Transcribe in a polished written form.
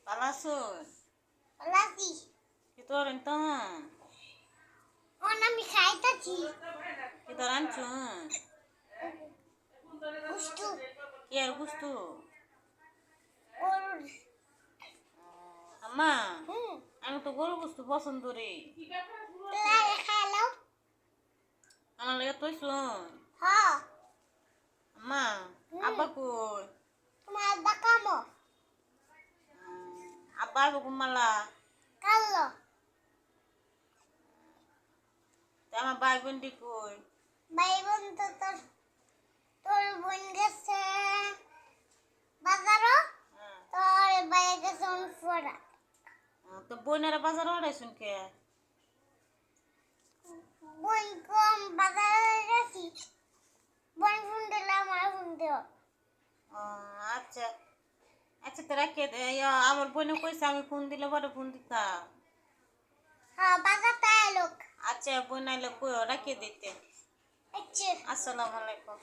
Palasun. Lagi. Kita orang tengah. Oh, nami khai tadi. Kita rancun. Gustu. Kiar gustu. Or. Amma, আমি তো গরু গুস্তু পছন্দ রে। Lai khalo. আমার লাগে তুই শুন। Ha. আম্মা, আব্বা কই? Tomar bakamo. আব্বা আইব কুমালা। Kallo. আমার ভাই বোনটি কই? ভাই বোন তো তোর বোন গেছে বাজারও তোর ভাই গেছে অনফরা তো বোনেরা বাজার ওড়াইছুন কে? বোন কম বাজারে গেছি বোন ফোন দিলে আমার ফোন দিও আচ্ছা আচ্ছা তো রাখিয়ে দে আমার বোনে কইছে আমি ফোন দিলে বড় ফোন দিতাম। হ্যাঁ বাজার তাই লোক আচ্ছা বোন আইলে কই রাখিয়ে দিতে। আচ্ছা আসসালামু আলাইকুম।